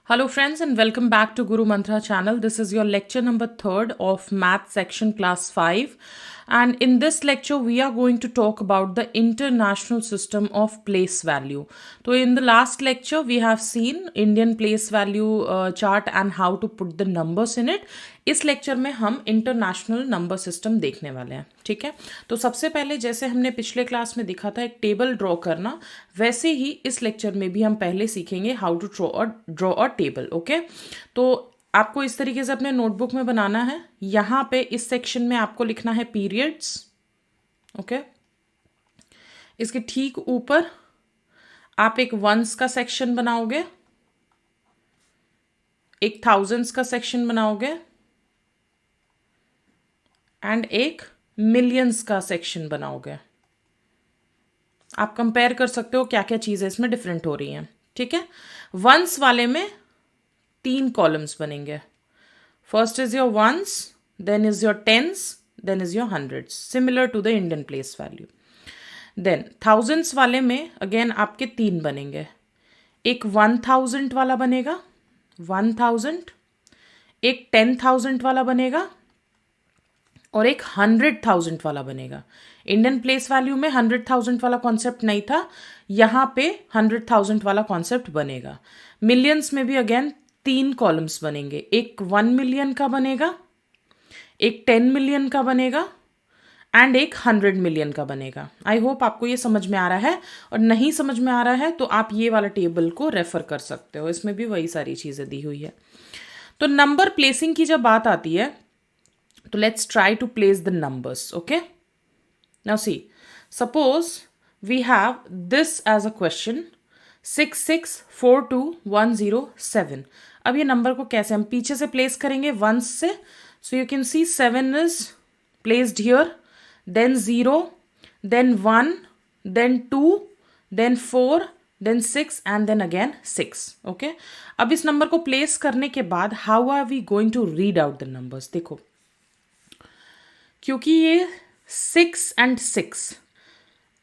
Hello friends and welcome back to Guru Mantra channel. This is your lecture number 3rd of math section class 5, and in this lecture we are going to talk about the international system of place value. So in the last lecture we have seen Indian place value chart and how to put the numbers in it. इस lecture में हम international number system देखने वाले हैं. ठीक है, तो सबसे पहले जैसे हमने पिछले क्लास में देखा था एक टेबल ड्रॉ करना, वैसे ही इस लेक्चर में भी हम पहले सीखेंगे how to draw a table. Okay, तो आपको इस तरीके से अपने नोटबुक में बनाना है. यहाँ पे इस सेक्शन में आपको लिखना है पीरियड्स. ओके, इसके ठीक ऊपर आप एक वंस का सेक्शन बनाओगे, एक थाउजेंड्स का सेक्शन बनाओगे एंड एक मिलियंस का सेक्शन बनाओगे. आप कंपेयर कर सकते हो क्या क्या चीज़ें इसमें डिफरेंट हो रही हैं. ठीक है, वंस वाले में 3 कॉलम्स बनेंगे. First is your ones, then is your tens, then is your hundreds, similar to the Indian place value. Then thousands वाले में अगेन आपके 3 बनेंगे. एक 1000 वाला बनेगा, 1000, एक 10,000 वाला बनेगा और एक 100,000 वाला बनेगा. इंडियन प्लेस वैल्यू में 100,000 वाला कॉन्सेप्ट नहीं था, यहाँ पे 100,000 वाला कॉन्सेप्ट बनेगा. मिलियंस में भी अगेन 3 कॉलम्स बनेंगे. एक 1 मिलियन का बनेगा, एक 10 मिलियन का बनेगा एंड एक 100 मिलियन का बनेगा. आई होप आपको ये समझ में आ रहा है, और नहीं समझ में आ रहा है तो आप ये वाला टेबल को रेफर कर सकते हो, इसमें भी वही सारी चीज़ें दी हुई है. तो नंबर प्लेसिंग की जब बात आती है तो let's try to place the numbers. Okay, now see, suppose we have this as a question 6642,107. अब ये नंबर को कैसे हम पीछे से प्लेस करेंगे, वंस से. So you can see 7 is placed here, then 0, then 1, then 2, then 4, then 6 and then again 6. Okay, अब इस नंबर को प्लेस करने के बाद how are we going to read out the numbers. देखो, क्योंकि ये 6 and 6,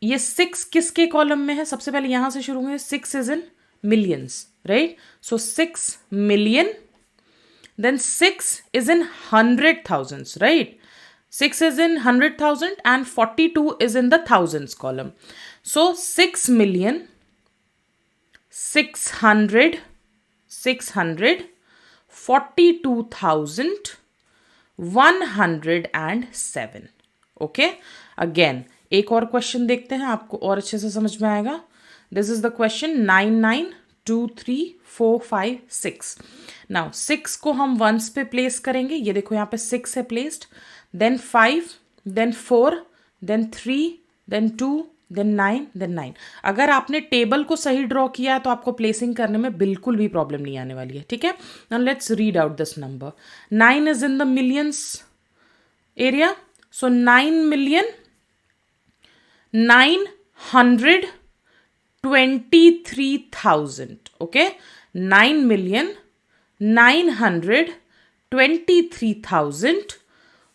ये 6 किसके कॉलम में है, सबसे पहले यहां से शुरू हुए. 6 is in millions, right. So 6 million, then 6 is in 100,000, right. 6 is in 100,000 and 42 is in the thousands column. So 6 million 600 42,107. Okay, again एक और क्वेश्चन देखते हैं, आपको और अच्छे से समझ में आएगा. This is the question 992345 now 6 को हम वंस पे प्लेस करेंगे. ये देखो यहाँ पे 6 है placed, then 5, then 4, then 3, then 2, then 9, then 9. अगर आपने टेबल को सही ड्रॉ किया है तो आपको प्लेसिंग करने में बिल्कुल भी प्रॉब्लम नहीं आने वाली है. ठीक है, now let's read out this number. 9 is in the millions area, so 9,923,000. Okay, 9,923,000,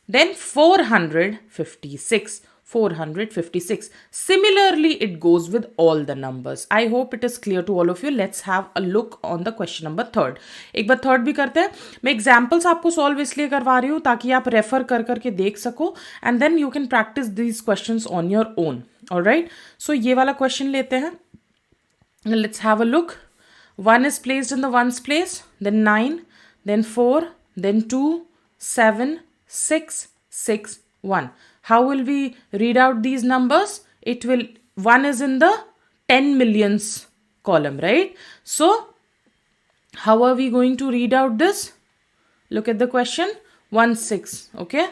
then 456. Similarly, it goes with all the numbers. I hope it is clear to all of you. Let's have a look on the question number 3rd. एक बार 3rd भी करते हैं. मैं examples आपको solve इसलिए करवा रही हूँ ताकि आप रेफर कर करके देख सको, and then you can practise these questions on your own. All right, so ये वाला क्वेश्चन लेते हैं. Let's have a look. 1 is placed in the ones place, then 9, then 4, then 2, 7, 6, 6, 1. How will we read out these numbers? It will, 1 is in the 10 millions column, right? So how are we going to read out this? Look at the question, 1 6. Okay,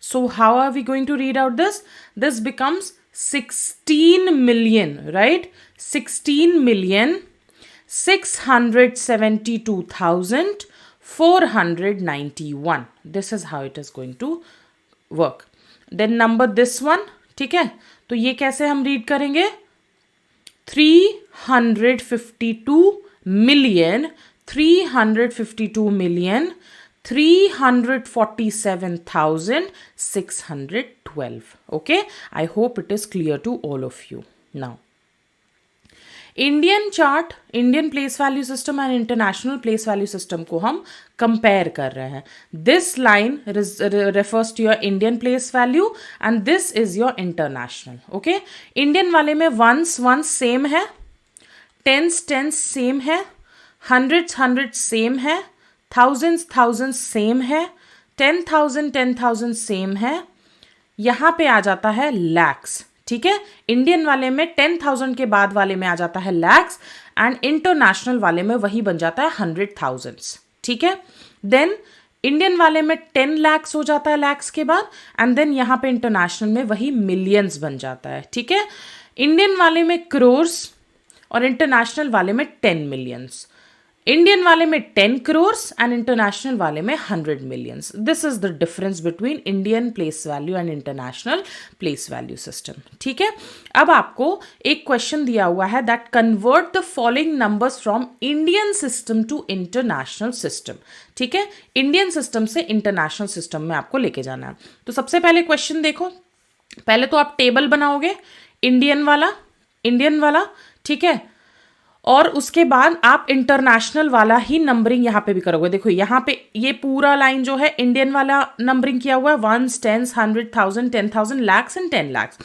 so how are we going to read out this? This becomes 16 million, right? 16,672,491. This is how it is going to work. Then number this one, ठीक है, तो ये कैसे हम read करेंगे? 347,612. Okay, I hope it is clear to all of you. Now Indian chart, Indian place value system and international place value system को हम compare कर रहे हैं. This line refers to your Indian place value and this is your international. Okay, Indian वाले में ones same है, tens same है, hundreds same है, थाउजेंड्स सेम है, 10,000 सेम है. यहाँ पे आ जाता है लैक्स. ठीक है, इंडियन वाले में 10,000 के बाद वाले में आ जाता है लैक्स एंड इंटरनेशनल वाले में वही बन जाता है 100,000. ठीक है, देन इंडियन वाले में 10 लैक्स हो जाता है लैक्स के बाद एंड देन यहाँ पे इंटरनेशनल में वही मिलियंस बन जाता है. ठीक है, इंडियन वाले में क्रोर्स और इंटरनेशनल वाले में 10 मिलियंस. इंडियन वाले में 10 crores एंड इंटरनेशनल वाले में 100 millions. This is the difference between Indian place value and international place value system. ठीक है, अब आपको एक क्वेश्चन दिया हुआ है that convert the following numbers from Indian system to international system. ठीक है, इंडियन सिस्टम से इंटरनेशनल सिस्टम में आपको लेके जाना है. तो सबसे पहले क्वेश्चन देखो, पहले तो आप टेबल बनाओगे इंडियन वाला. ठीक है, और उसके बाद आप इंटरनेशनल वाला ही नंबरिंग यहाँ पे भी करोगे. देखो यहाँ पे ये पूरा लाइन जो है इंडियन वाला नंबरिंग किया हुआ है, ones, tens, 100,000, 10,000, lakhs and 10 lakhs.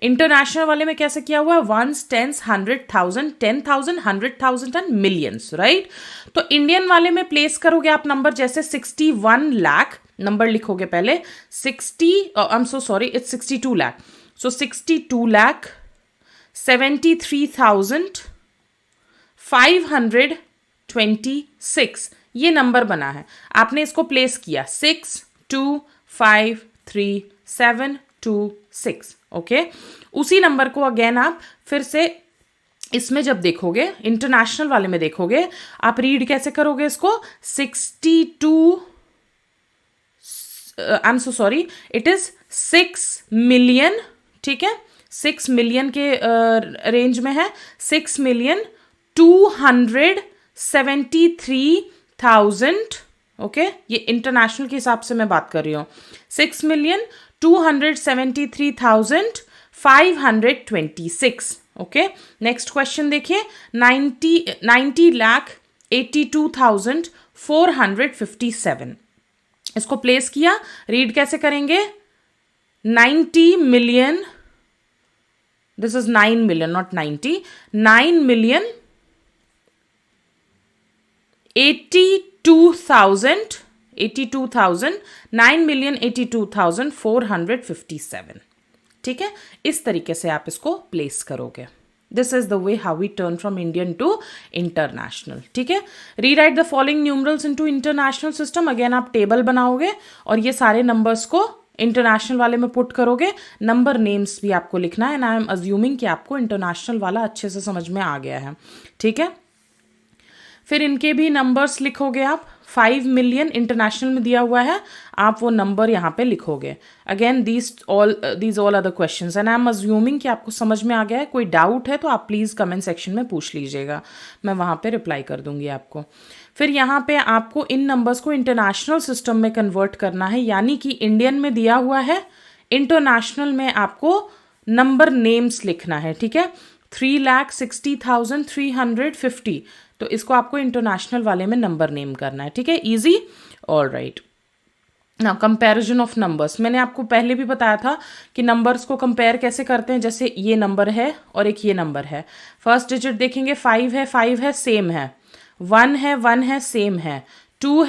International वाले में कैसे किया हुआ है, ones, tens, 100,000, 10,000, 100,000 and millions. Right, तो इंडियन वाले में प्लेस करोगे आप नंबर जैसे 61 लाख नंबर लिखोगे पहले 62 लाख. सो 62 लाख 73,526 ये नंबर बना है. आपने इसको प्लेस किया 6253726. ओके, उसी नंबर को अगेन आप फिर से इसमें जब देखोगे, इंटरनेशनल वाले में देखोगे, आप रीड कैसे करोगे इसको, 62 I am so sorry, it is 6 million. ठीक है, 6 मिलियन के रेंज में है, 6,273,000. ओके, ये इंटरनेशनल के हिसाब से मैं बात कर रही हूँ. 6,273,526. ओके, नेक्स्ट क्वेश्चन देखिए, 90,82,457. इसको प्लेस किया, रीड कैसे करेंगे, 90 million, this is 9 million, not 90, 9 million 82,000, 9,82,457. ठीक है, इस तरीके से आप इसको प्लेस करोगे. This is the way how we turn from Indian to international. ठीक है, rewrite the following numerals into international system. Again आप टेबल बनाओगे और ये सारे नंबर्स को इंटरनेशनल वाले में पुट करोगे. नंबर नेम्स भी आपको लिखना है एंड आई एम अज्यूमिंग कि आपको इंटरनेशनल वाला अच्छे से समझ में आ गया है. ठीक है, फिर इनके भी नंबर्स लिखोगे आप. 5 मिलियन इंटरनेशनल में दिया हुआ है, आप वो नंबर यहाँ पे लिखोगे. Again these all are the questions and I am assuming कि आपको समझ में आ गया है. कोई डाउट है तो आप प्लीज़ कमेंट सेक्शन में पूछ लीजिएगा, मैं वहाँ पे रिप्लाई कर दूंगी आपको. फिर यहाँ पे आपको इन नंबर्स को इंटरनेशनल सिस्टम में कन्वर्ट करना है, यानी कि इंडियन में दिया हुआ है, इंटरनेशनल में आपको नंबर नेम्स लिखना है. ठीक है, 3,60,350, तो इसको आपको इंटरनेशनल वाले में नंबर नेम करना है. ठीक है, इजी. ऑल राइट, ना कंपैरिजन ऑफ नंबर्स, मैंने आपको पहले भी बताया था कि नंबर्स को कंपेयर कैसे करते हैं. जैसे ये नंबर है और एक ये नंबर है, फर्स्ट डिजिट देखेंगे 5 है सेम है, 1 है सेम है, 2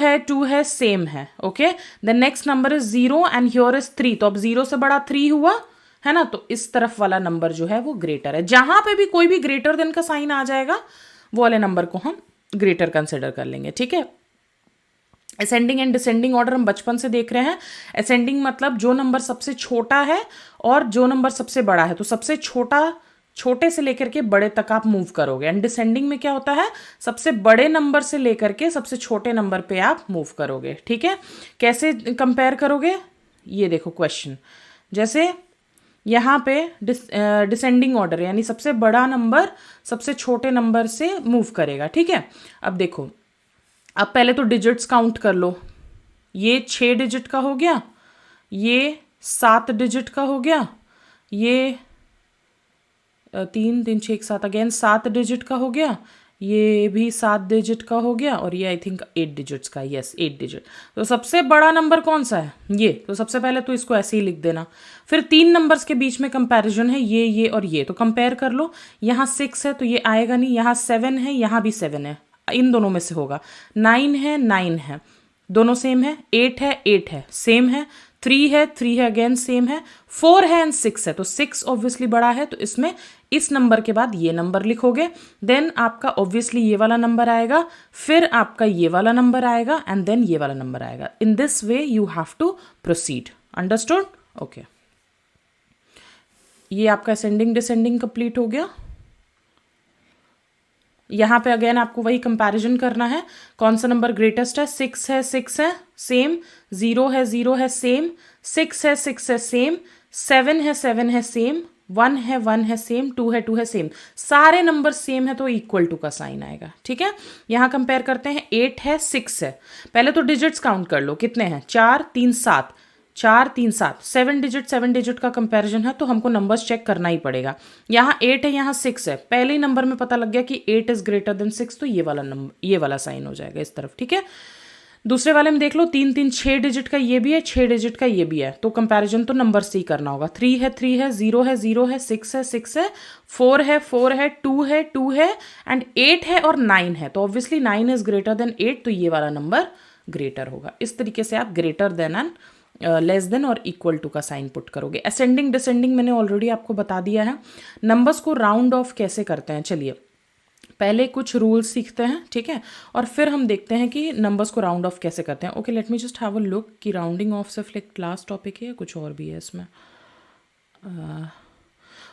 है सेम है. Okay, the next number is 0 and here is 3, तो अब 0 से बड़ा 3 हुआ है ना, तो इस तरफ वाला नंबर जो है वो ग्रेटर है. जहां पे भी कोई भी ग्रेटर देन का साइन आ जाएगा वो वाले नंबर को हम ग्रेटर कंसिडर कर लेंगे. ठीक है, असेंडिंग एंड डिसेंडिंग ऑर्डर हम बचपन से देख रहे हैं. असेंडिंग मतलब जो नंबर सबसे छोटा है और जो नंबर सबसे बड़ा है, तो सबसे छोटे से लेकर के बड़े तक आप मूव करोगे. एंड डिसेंडिंग में क्या होता है, सबसे बड़े नंबर से लेकर के सबसे छोटे नंबर पे आप मूव करोगे. ठीक है, कैसे कंपेयर करोगे, ये देखो क्वेश्चन, जैसे यहाँ पे डिसेंडिंग ऑर्डर, यानी सबसे बड़ा नंबर सबसे छोटे नंबर से मूव करेगा. ठीक है, अब देखो, अब पहले तो डिजिट्स काउंट कर लो. ये 6 डिजिट का हो गया, ये 7 डिजिट का हो गया, ये 3 3 6 7 अगेन 7 डिजिट का हो गया, ये भी 7 डिजिट का हो गया, और ये आई थिंक 8 डिजिट्स का, यस 8 डिजिट। तो सबसे बड़ा नंबर कौन सा है? ये। तो सबसे पहले तो इसको ऐसे ही लिख देना। फिर 3 नंबर्स के बीच में कंपैरिजन है, ये और ये, तो कंपेयर कर लो। यहाँ 6 है तो ये आएगा नहीं, यहाँ 7 है, यहाँ भी 7 है, इन दोनों में से होगा। 9 है, 9 है, दोनों सेम है। 8 है, 8 है, सेम है। 3 है, 3 है, अगेन सेम है। 4 है एंड 6 है, तो 6 ऑब्वियसली बड़ा है, तो इसमें इस नंबर के बाद ये नंबर लिखोगे। देन आपका ऑब्वियसली ये वाला नंबर आएगा, फिर आपका ये वाला नंबर आएगा, एंड देन ये वाला नंबर आएगा। In this way you have to proceed. Understood? Okay, ये आपका असेंडिंग डिसेंडिंग कंप्लीट हो गया। यहाँ पे अगेन आपको वही कंपैरिजन करना है, कौन सा नंबर ग्रेटेस्ट है। 6 है, 6 है, सेम। 0 है, 0 है, सेम। 6 है, 6 है, सेम। 7 है, 7 है, सेम। 1 है, 1 है, सेम। 2 है, 2 है, सेम। सारे नंबर सेम है तो इक्वल टू का साइन आएगा। ठीक है, यहाँ कंपेयर करते हैं। 8 है, 6 है। पहले तो डिजिट्स काउंट कर लो, कितने हैं? 4 3 7, 4 3 7, 7 डिजिट का कंपैरिजन है तो हमको नंबर्स चेक करना ही पड़ेगा। यहाँ 8 है, यहाँ 6 है, पहले ही नंबर में पता लग गया कि 8 इज ग्रेटर देन 6, तो ये वाला नंबर, ये वाला साइन हो जाएगा इस तरफ। ठीक है, दूसरे वाले में देख लो, 3 3 6 डिजिट का ये भी है, 6 डिजिट का ये भी है, तो कंपैरिजन तो नंबर से ही करना होगा। 3 है, 3 है, 0 है, 0 है, 6 है, 6 है, 4 है, 4 है, 2 है, 2 है, एंड 8 है और 9 है, तो ऑब्वियसली 9 इज ग्रेटर देन 8, तो ये वाला नंबर ग्रेटर होगा। इस तरीके से आप greater than and less than और इक्वल टू का साइन पुट करोगे। असेंडिंग डिसेंडिंग मैंने ऑलरेडी आपको बता दिया है। नंबर्स को राउंड ऑफ कैसे करते हैं, चलिए पहले कुछ रूल्स सीखते हैं, ठीक है, और फिर हम देखते हैं कि नंबर्स को राउंड ऑफ कैसे करते हैं। Okay, let me just have a look कि राउंडिंग ऑफ सिर्फ एक क्लास टॉपिक है या कुछ और भी है इसमें।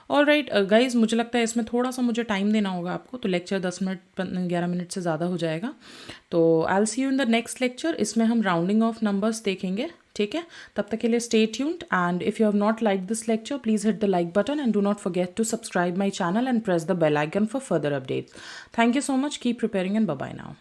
ऑल राइट गाइज, मुझे लगता है इसमें थोड़ा सा मुझे टाइम देना होगा आपको, तो लेक्चर 10 मिनट 11 मिनट से ज़्यादा हो जाएगा। तो I will see you in the next lecture. इसमें हम राउंडिंग ऑफ नंबर्स देखेंगे। ठीक है, तब तक के लिए stay tuned, and if you have not like this lecture please hit the like button and do not forget to subscribe my channel and press the bell icon for further updates. Thank you so much, keep preparing and bye bye now.